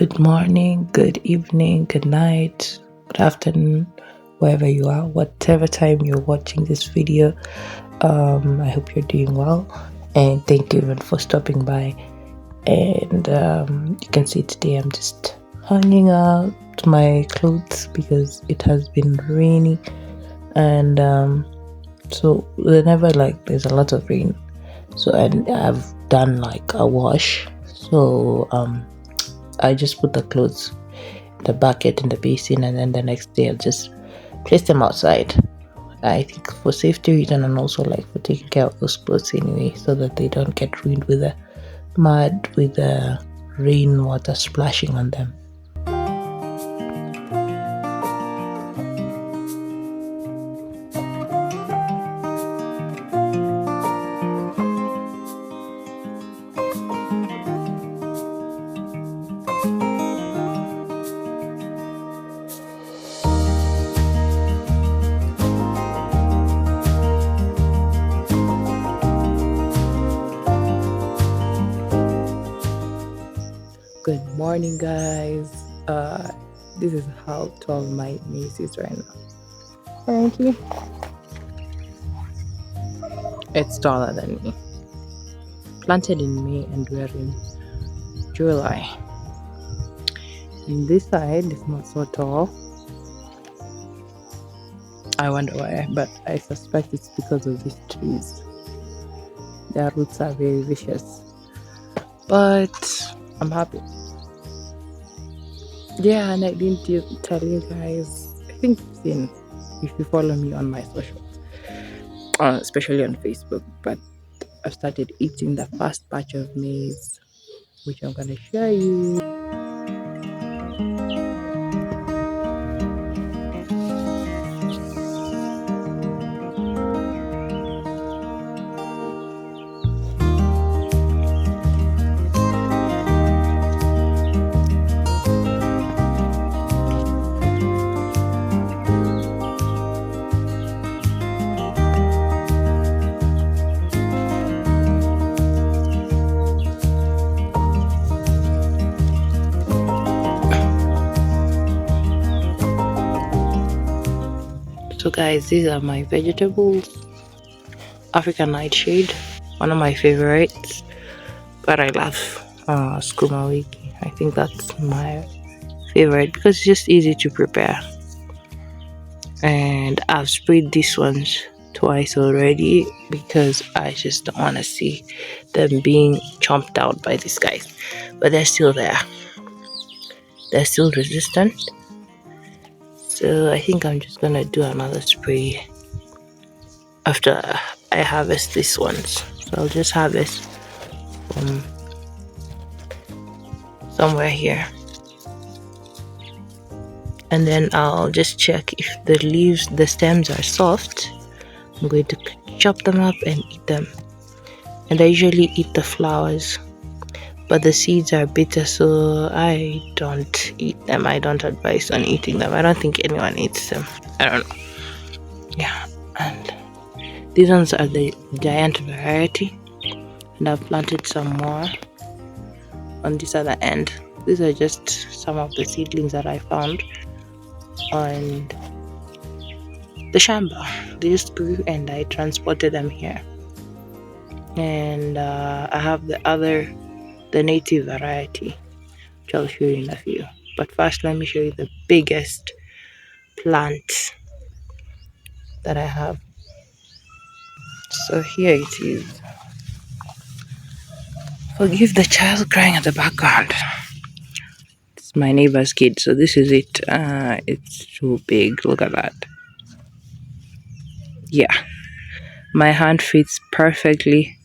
Good morning, good evening, good night, good afternoon, wherever you are, whatever time you're watching this video. I hope you're doing well, and thank you even for stopping by. And you can see today I'm just hanging out my clothes because it has been rainy, and so whenever there's a lot of rain, so and I've done like a wash, so I just put the clothes in the bucket in the basin, and then the next day I'll just place them outside. I think for safety reason, and also for taking care of those clothes anyway, so that they don't get ruined with the mud, with the rainwater splashing on them. Good morning, guys. This is how tall my maize is right now. Currently, it's taller than me. Planted in May and we're in July. And this side is not so tall. I wonder why, but I suspect it's because of these trees. Their roots are very vicious. But I'm happy. Yeah, and I didn't tell you guys. I think you've seen if you follow me on my socials, especially on Facebook. But I've started eating the first batch of maize, which I'm gonna show you. So guys, these are my vegetables. African Nightshade, one of my favorites. But I love skuma wiki. I think that's my favorite because it's just easy to prepare. And I've sprayed these ones twice already because I just don't want to see them being chomped out by these guys. But they're still there. They're still resistant. So I think I'm just gonna do another spray after I harvest these ones. So I'll just harvest from somewhere here, and then I'll just check if the stems are soft. I'm going to chop them up and eat them. And I usually eat the flowers, but the seeds are bitter, so I don't eat them. I don't advise on eating them. I don't think anyone eats them. I don't know. Yeah, and these ones are the giant variety, and I've planted some more on this other end. These are just some of the seedlings that I found on the shamba. They just grew and I transported them here. And I have the native variety, which I'll show you in a few. But first, let me show you the biggest plant that I have. So here it is. Forgive the child crying at the background. It's my neighbor's kid, so this is it. It's too big. Look at that. Yeah, my hand fits perfectly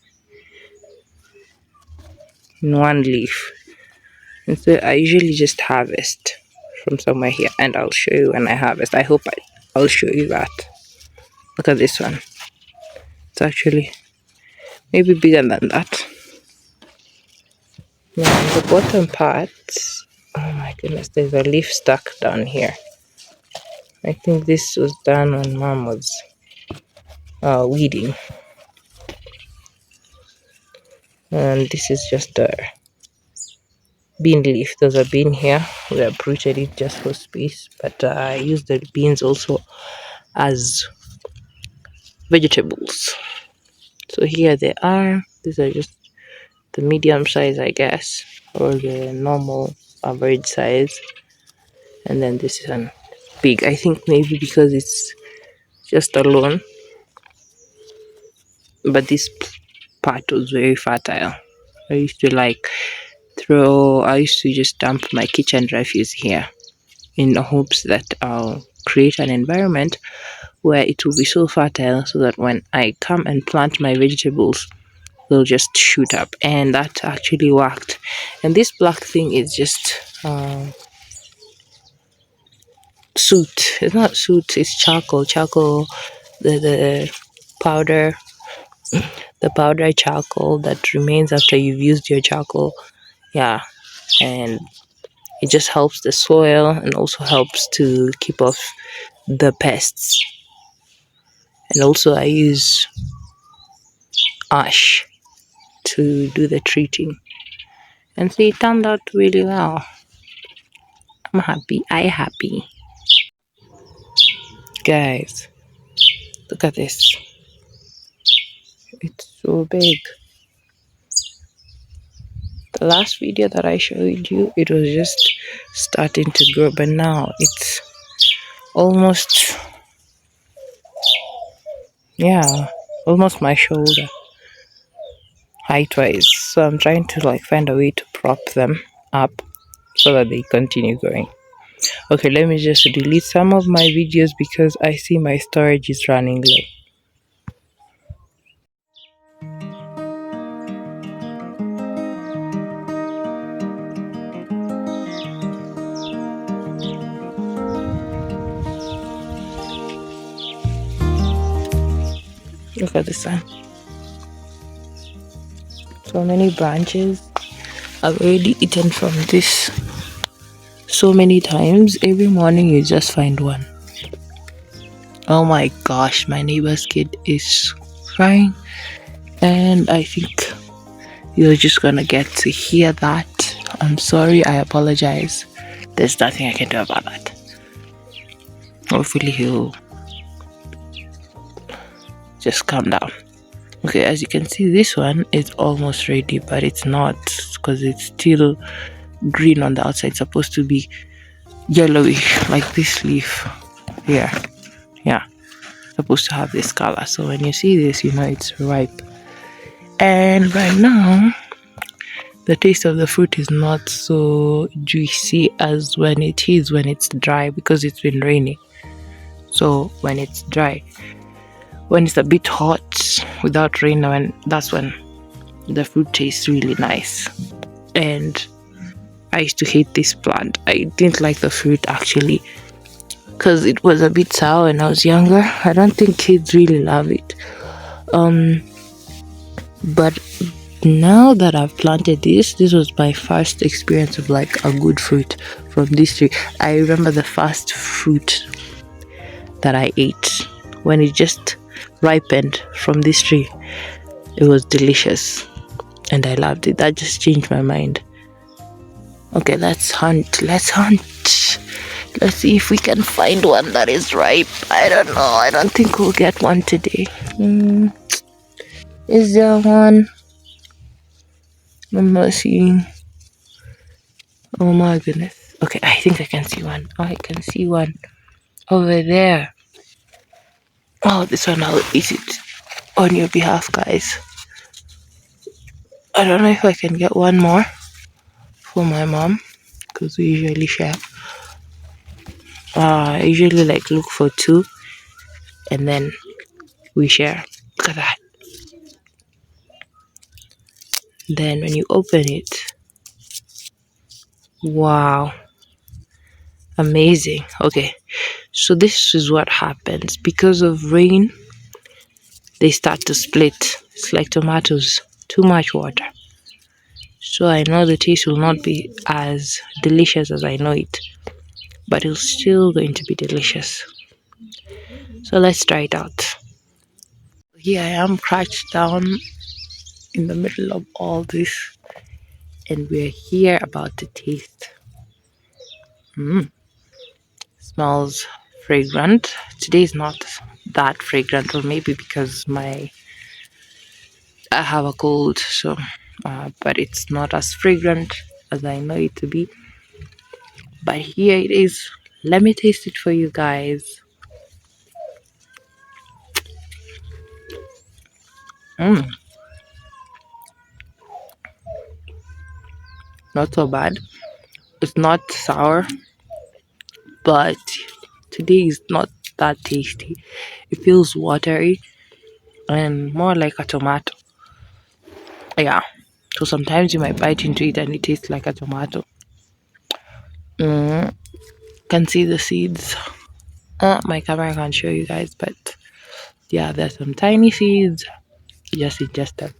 in one leaf. And so I usually just harvest from somewhere here, and I'll show you when I harvest. I hope I'll show you that. Look at this one. It's actually maybe bigger than that. Now the bottom part, oh my goodness, there's a leaf stuck down here. I think this was done when mom was weeding. And this is just bean leaf. There's a bean here. We uprooted it just for space, but I use the beans also as vegetables. So here they are. These are just the medium size, I guess, or the normal average size. And then this is an big. I think maybe because it's just alone, but this part was very fertile. I used to like I used to just dump my kitchen refuse here in the hopes that I'll create an environment where it will be so fertile so that when I come and plant my vegetables, they'll just shoot up. And that actually worked. And this black thing is just soot. It's not soot, it's charcoal. Charcoal, the powder, the powder charcoal that remains after you've used your charcoal. Yeah. And it just helps the soil and also helps to keep off the pests. And also I use ash to do the treating. And see, it turned out really well. I'm happy. I happy. Guys, look at this. It's so big. The last video that I showed you, it was just starting to grow, but now it's almost, yeah, almost my shoulder height wise. So I'm trying to like find a way to prop them up so that they continue growing. Okay, let me just delete some of my videos because I see my storage is running low. Look at this one. So many branches. I've already eaten from this so many times. Every morning you just find one. Oh my gosh, my neighbor's kid is crying, and I think you're just gonna get to hear that. I'm sorry, I apologize. There's nothing I can do about that. Hopefully he'll just calm down. Okay, as you can see, this one is almost ready, but it's not because it's still green on the outside. It's supposed to be yellowish like this leaf here. Yeah, supposed to have this color. So when you see this, you know it's ripe. And right now, the taste of the fruit is not so juicy as when it is when it's dry because it's been raining. So when it's dry, when it's a bit hot without rain, that's when the fruit tastes really nice. And I used to hate this plant. I didn't like the fruit actually because it was a bit sour when I was younger. I don't think kids really love it. But now that I've planted this was my first experience of like a good fruit from this tree. I remember the first fruit that I ate when it just ripened from this tree. It was delicious and I loved it. That just changed my mind. Okay, let's hunt. Let's see if we can find one that is ripe. I don't know. I don't think we'll get one today. Is there one? I'm not seeing. Oh my goodness. Okay, I think I can see one. Oh, I can see one over there. Oh, this one, I'll eat it on your behalf, guys. I don't know if I can get one more for my mom because we usually share. I usually like look for two and then we share. Look at that. Then when you open it, wow, amazing. Okay, so this is what happens because of rain. They start to split. It's like tomatoes, too much water. So I know the taste will not be as delicious as I know it, but it's still going to be delicious. So let's try it out. Here I am crouched down in the middle of all this, and we're here about to taste. Mm, smells fragrant. Today is not that fragrant, or maybe because my I have a cold, so but it's not as fragrant as I know it to be. But here it is. Let me taste it for you guys. Mm, not so bad. It's not sour, but today is not that tasty. It feels watery and more like a tomato. Yeah. So sometimes you might bite into it and it tastes like a tomato. Mm, can see the seeds. My camera can't show you guys, but yeah, there's some tiny seeds. Just ingest them.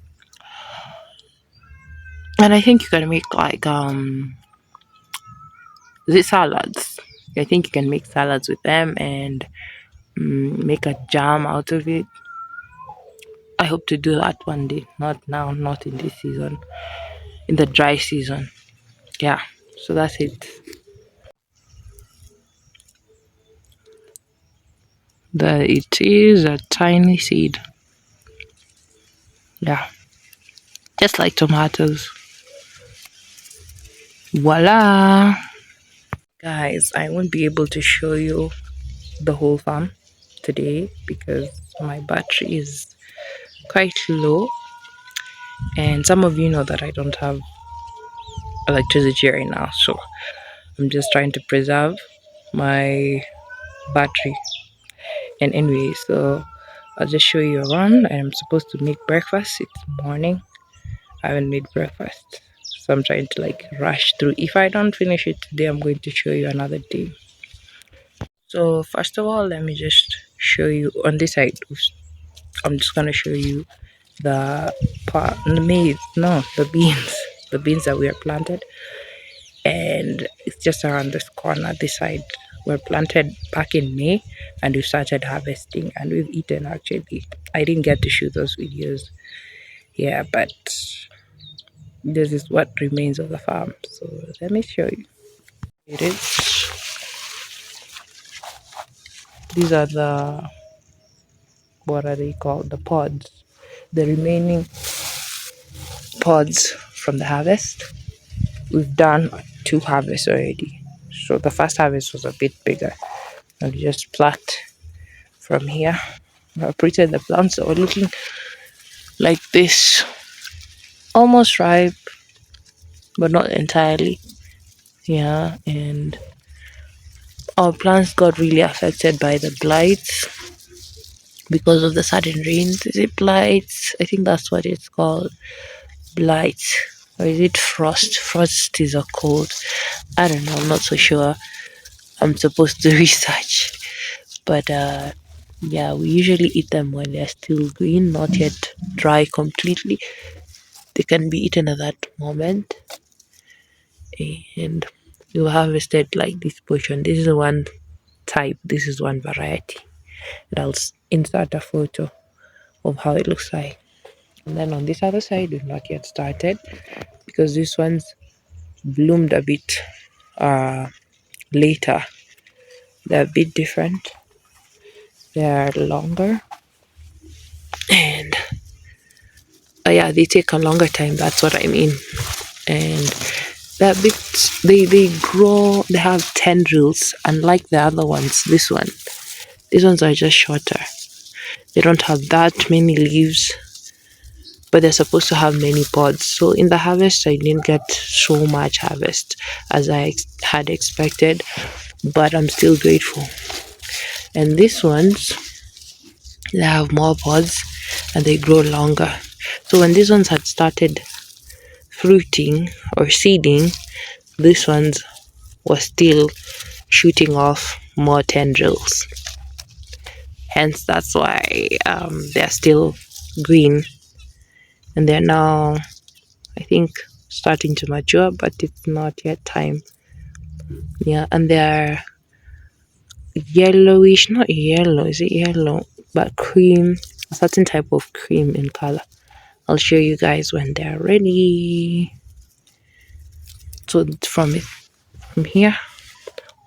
And I think you can make like is it salads? I think you can make salads with them and make a jam out of it. I hope to do that one day. Not now, not in this season. In the dry season. Yeah. So that's it. It is a tiny seed. Yeah. Just like tomatoes. Voila! Guys, I won't be able to show you the whole farm today because my battery is quite low, and some of you know that I don't have electricity right now, so I'm just trying to preserve my battery. And anyway, so I'll just show you around. I'm supposed to make breakfast. It's morning. I haven't made breakfast, so I'm trying to like rush through. If I don't finish it today, I'm going to show you another day. So first of all, let me just show you on this side. I'm just gonna show you the the maize, no, the beans, the beans that we are planted, and it's just around this corner. This side were planted back in May, and we started harvesting, and we've eaten actually. I didn't get to shoot those videos, yeah, but this is what remains of the farm. So let me show you. It is. These are the what are they called? The pods. The remaining pods from the harvest. We've done two harvests already. So the first harvest was a bit bigger. And we just plucked from here. I uprooted the plants that were looking like this. Almost ripe, but not entirely. Yeah, and our plants got really affected by the blights because of the sudden rains. Is it blights? I think that's what it's called. Blights. Or is it frost? Frost is a cold. I don't know, I'm not so sure. I'm supposed to research. But yeah, we usually eat them when they're still green, not yet dry completely. They can be eaten at that moment. And you harvested like this portion. This is one type, this is one variety. And I'll insert a photo of how it looks like. And then on this other side, we've not yet started because this one's bloomed a bit later. They're a bit different. They're longer and yeah, they take a longer time. That's what I mean. And they're a bit. They grow. They have tendrils, unlike the other ones. These ones are just shorter. They don't have that many leaves, but they're supposed to have many pods. So in the harvest, I didn't get so much harvest as I had expected, but I'm still grateful. And these ones, they have more pods and they grow longer. So when these ones had started fruiting or seeding, these ones were still shooting off more tendrils. Hence, that's why they're still green and they're now, I think, starting to mature, but it's not yet time. Yeah, and they're yellowish, not yellow, is it yellow? But cream, a certain type of cream in color. I'll show you guys when they're ready. So from here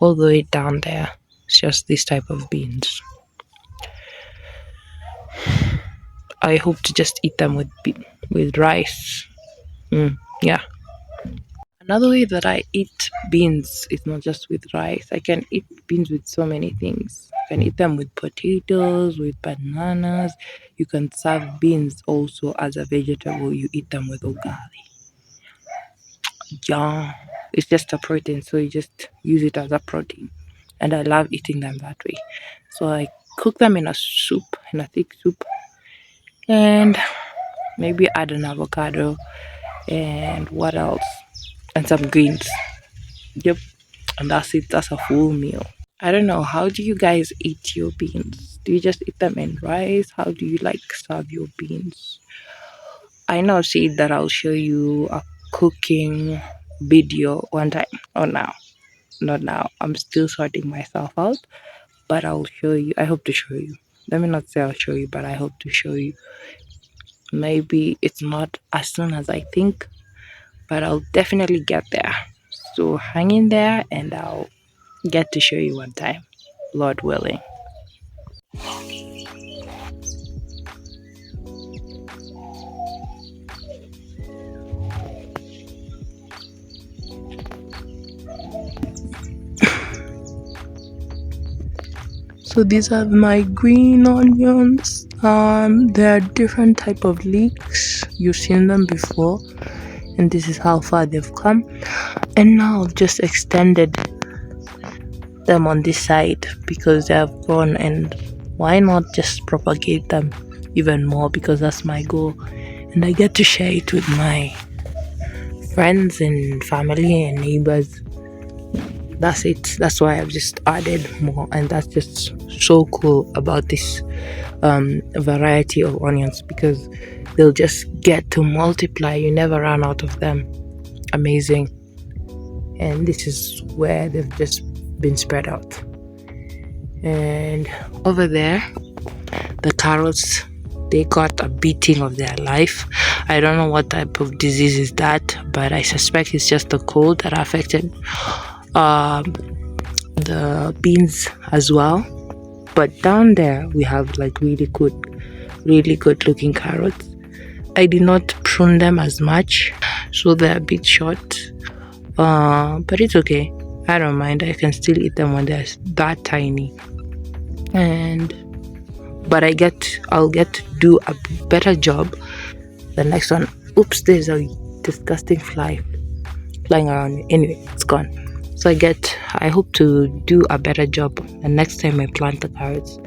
all the way down there, it's just this type of beans. I hope to just eat them with rice. Yeah. Another way that I eat beans is not just with rice. I can eat beans with so many things. You can eat them with potatoes, with bananas. You can serve beans also as a vegetable. You eat them with ugali. Yeah, it's just a protein, so you just use it as a protein. And I love eating them that way. So I cook them in a soup, in a thick soup, and maybe add an avocado and what else? And some greens. Yep. And that's it. That's a full meal. I don't know. How do you guys eat your beans? Do you just eat them in rice? How do you like serve your beans? I know, said that I'll show you a cooking video one time. Oh, now. Not now. I'm still sorting myself out. But I'll show you. I hope to show you. Let me not say I'll show you, but I hope to show you. Maybe it's not as soon as I think, but I'll definitely get there. So hang in there and I'll get to show you one time, Lord willing. So these are my green onions. There are different type of leeks. You've seen them before, and this is how far they've come. And now I've just extended them on this side because they have grown, and why not just propagate them even more, because that's my goal, and I get to share it with my friends and family and neighbors. That's it. That's why I've just added more, and that's just so cool about this variety of onions, because they'll just get to multiply. You never run out of them. Amazing. And this is where they've just been spread out. And over there, the carrots, they got a beating of their life. I don't know what type of disease is that, but I suspect it's just the cold that affected the beans as well. But down there we have like really good looking carrots. I did not prune them as much, so they're a bit short, but it's okay. I don't mind. I can still eat them when they're that tiny. But I'll get to do a better job the next one. Oops, there's a disgusting fly flying around me. Anyway, it's gone. So I hope to do a better job the next time I plant the carrots.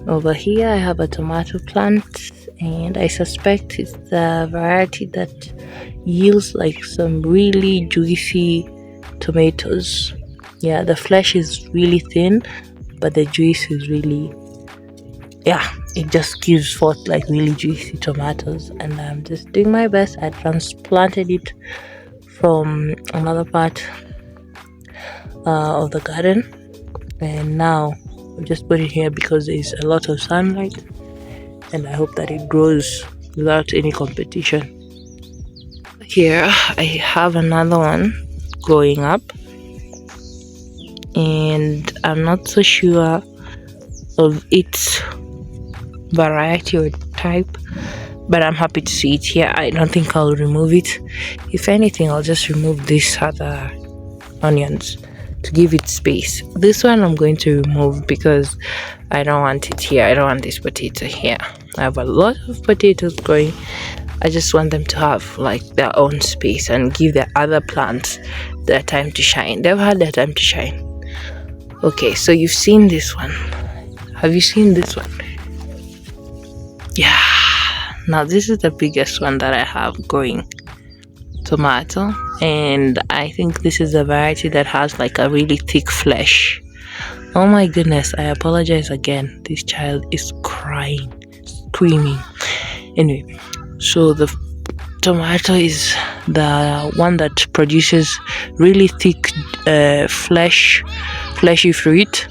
Over here I have a tomato plant, and I suspect it's the variety that yields like some really juicy tomatoes. Yeah, the flesh is really thin, but the juice is really, it just gives forth like really juicy tomatoes. And I'm just doing my best. I transplanted it from another part of the garden, and now I'm just putting it here because there's a lot of sunlight, and I hope that it grows without any competition. Here I have another one growing up, and I'm not so sure of its variety or type, but I'm happy to see it here. I don't think I'll remove it. If anything, I'll just remove these other onions to give it space. This one I'm going to remove because I don't want it here. I don't want this potato here. I have a lot of potatoes growing. I just want them to have like their own space and give the other plants their time to shine. They've had their time to shine. Okay, so you've seen this one. Have you seen this one? Yeah. Now this is the biggest one that I have growing. Tomato, and I think this is a variety that has like a really thick flesh. Oh my goodness, I apologize again. This child is crying, screaming. Anyway, so the tomato is the one that produces really thick fleshy fruit,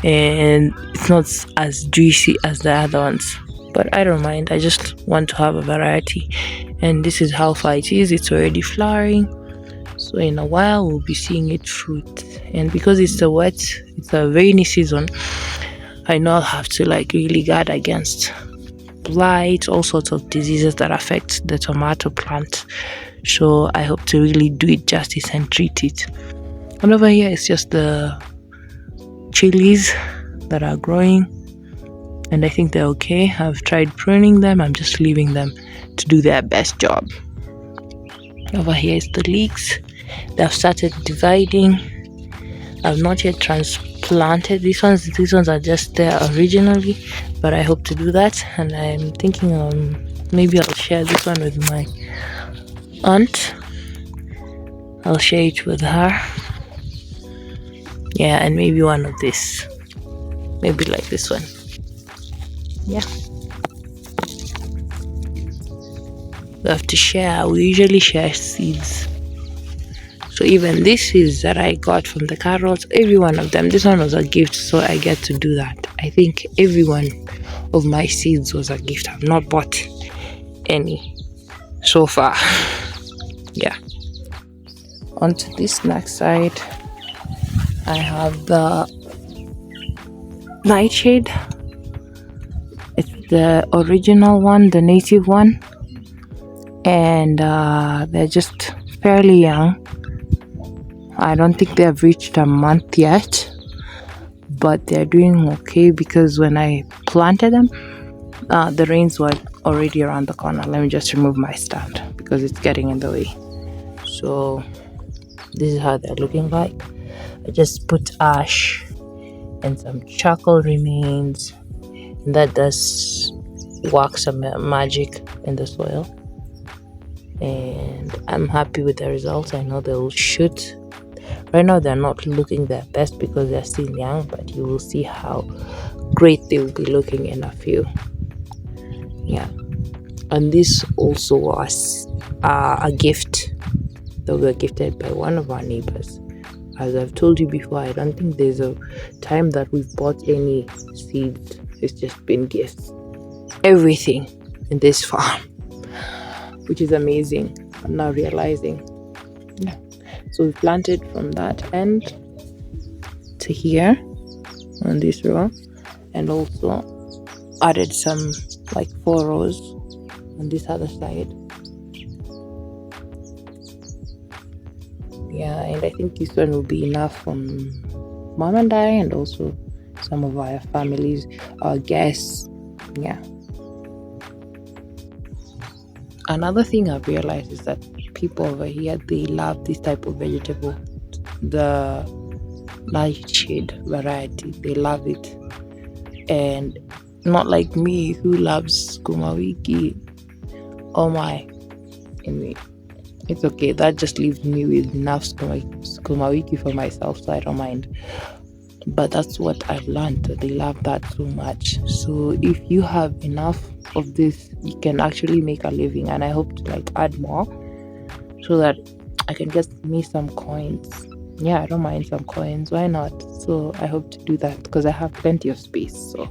and it's not as juicy as the other ones, but I don't mind. I just want to have a variety, and this is how far it is. It's already flowering, so in a while we'll be seeing it fruit. And because it's a rainy season, I know I'll have to like really guard against blight, all sorts of diseases that affect the tomato plant. So I hope to really do it justice and treat it. And over here it's just the chilies that are growing, and I think they're okay. I've tried pruning them. I'm just leaving them to do their best job. Over here is the leeks. They've started dividing. I've not yet transplanted these ones. These ones are just there originally, but I hope to do that. And I'm thinking maybe I'll share this one with my aunt. I'll share it with her. Yeah, and maybe one of this. Maybe like this one. Yeah. We have to share. We usually share seeds. So even these seeds that I got from the carrots, every one of them, this one was a gift, so I get to do that. I think every one of my seeds was a gift. I've not bought any so far. Yeah. Onto this next side, I have the Nightshade. It's the original one, the native one, and they're just fairly young. I don't think they have reached a month yet, but they're doing okay because when I planted them, the rains were already around the corner. Let me just remove my stand because it's getting in the way. So this is how they're looking like. I just put ash and some charcoal remains, and that does work some magic in the soil, and I'm happy with the results. I know they will shoot. Right now they're not looking their best because they're still young, but you will see how great they will be looking in a few. Yeah. And this also was a gift that we were gifted by one of our neighbors. As I've told you before, I don't think there's a time that we've bought any seeds. It's just been gifts. Everything in this farm, which is amazing. I'm now realizing. Yeah. So we planted from that end to here on this row, and also added some like 4 rows on this other side. Yeah, and I think this one will be enough from mom and I, and also some of our families, our guests. Yeah. Another thing I've realized is that people over here, they love this type of vegetable, the nightshade variety. They love it, and not like me who loves sukuma wiki. Oh my, anyway, it's okay. That just leaves me with enough sukuma wiki for myself, so I don't mind. But that's what I've learned. They love that so much. So if you have enough of this, you can actually make a living, and I hope to like add more so that I can get me some coins. Yeah, I don't mind some coins. Why not? So I hope to do that because I have plenty of space. So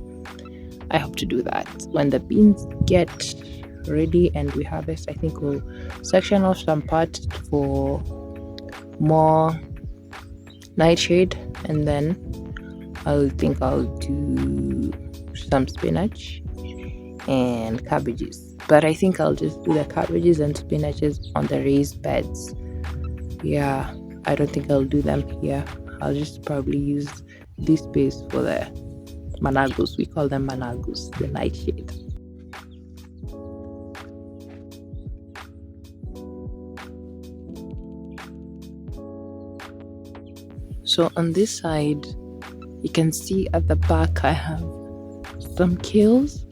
I hope to do that. When the beans get ready and we harvest, I think we'll section off some part for more nightshade, and then I think I'll do some spinach and cabbages. But I think I'll just do the cabbages and spinaches on the raised beds. Yeah, I don't think I'll do them here. I'll just probably use this space for the managus. We call them managus, the nightshade. So on this side, you can see at the back I have some kales,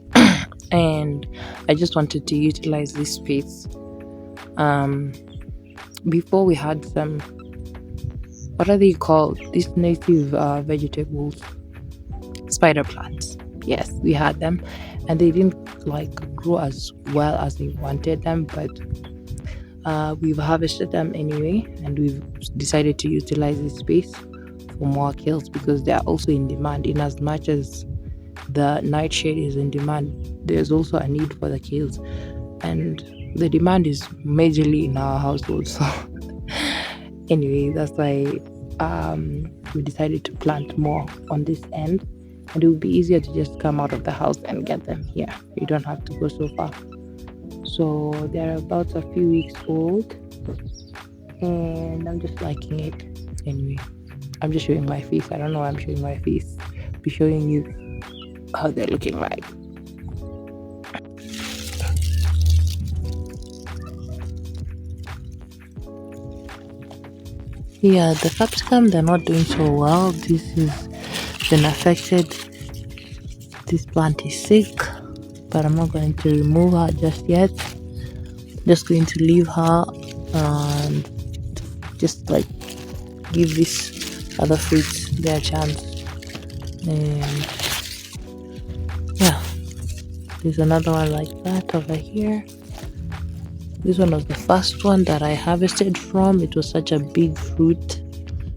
and I just wanted to utilize this space. Before we had some, what are they called? These native vegetables, spider plants. Yes, we had them, and they didn't like grow as well as we wanted them, but we've harvested them anyway, and we've decided to utilize this space for more kales because they are also in demand. In as much as the nightshade is in demand, there's also a need for the kales, and the demand is majorly in our household. So anyway, that's why we decided to plant more on this end, and it will be easier to just come out of the house and get them here. You don't have to go so far. So they're about a few weeks old, and I'm just liking it. Anyway, I'm just showing my face. I don't know why I'm showing my face. Be showing you how they're looking like. Yeah, the capsicum, they're not doing so well. This has been affected. This plant is sick, but I'm not going to remove her just yet. Just going to leave her and just like give this other fruits their chance. And yeah, there's another one like that over here. This one was the first one that I harvested from. It was such a big fruit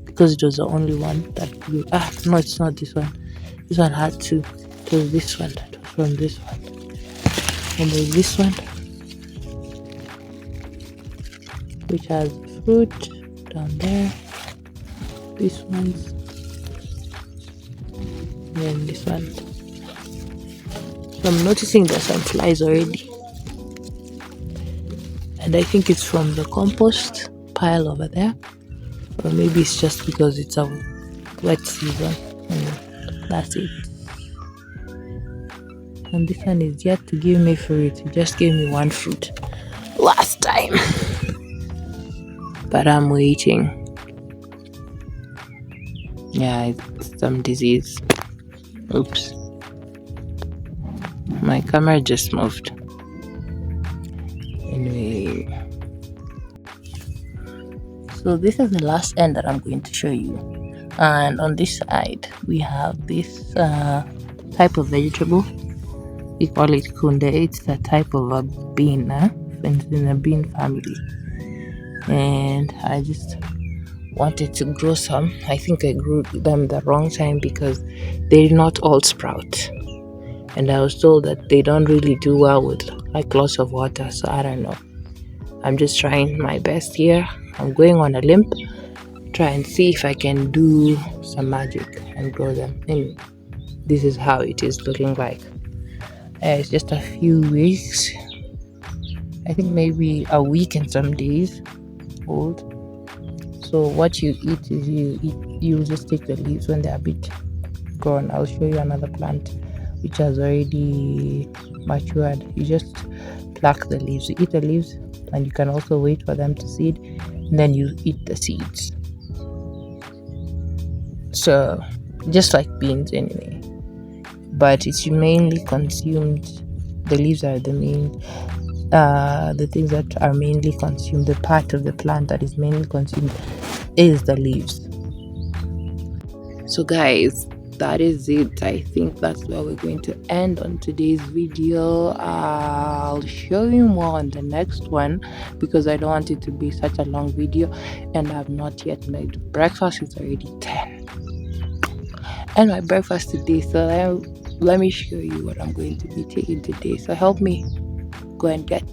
because it was the only one that grew. No, it's not this one. This one had two. It was this one. It was from this one. And there's this one, which has fruit down there. This one's, and then this one. So I'm noticing there's some flies already. And I think it's from the compost pile over there. Or maybe it's just because it's a wet season. And that's it. And this one is yet to give me fruit. It just gave me one fruit last time. But I'm waiting. Yeah, it's some disease. Oops. My camera just moved. Anyway. So this is the last end that I'm going to show you. And on this side, we have this type of vegetable. We call it kunde. It's a type of a bean. It's in a bean family. And I just wanted to grow some. I think I grew them the wrong time because they did not all sprout. And I was told that they don't really do well with like lots of water. So I don't know. I'm just trying my best here. I'm going on a limb. Try and see if I can do some magic and grow them. Anyway, this is how it is looking like. It's just a few weeks. I think maybe a week and some days old. So what you eat is you just take the leaves when they're a bit grown. I'll show you another plant which has already matured. You just pluck the leaves. You eat the leaves, and you can also wait for them to seed, and then you eat the seeds. So just like beans anyway, but it's mainly consumed. The leaves are the main the things that are mainly consumed. The part of the plant that is mainly consumed is the leaves. So guys, that is it. I think that's where we're going to end on today's video. I'll show you more on the next one because I don't want it to be such a long video, and I've not yet made breakfast. It's already 10 and my breakfast today, so let me show you what I'm going to be taking today. So help me go and get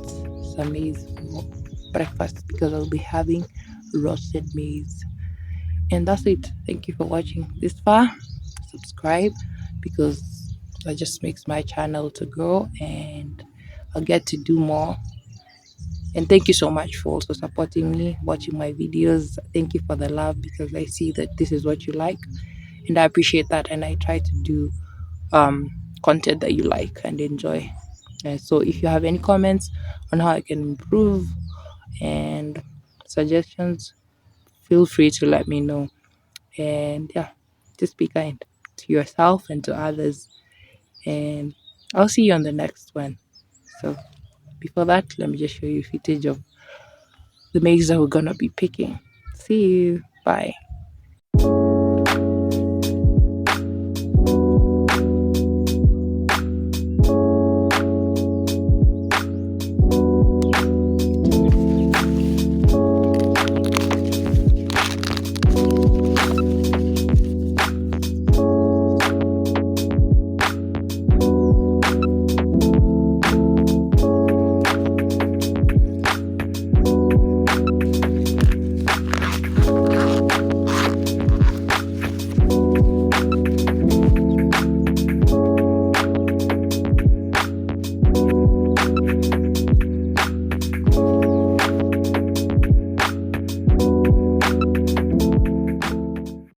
some maize for breakfast because I'll be having roasted maize. And that's it. Thank you for watching this far. Subscribe because that just makes my channel to grow and I'll get to do more. And thank you so much for also supporting me, watching my videos. Thank you for the love because I see that this is what you like, and I appreciate that, and I try to do content that you like and enjoy. And so if you have any comments on how I can improve and suggestions, feel free to let me know. And yeah, just be kind to yourself and to others. And I'll see you on the next one. So before that, let me just show you footage of the maize that we're gonna be picking. See you. Bye.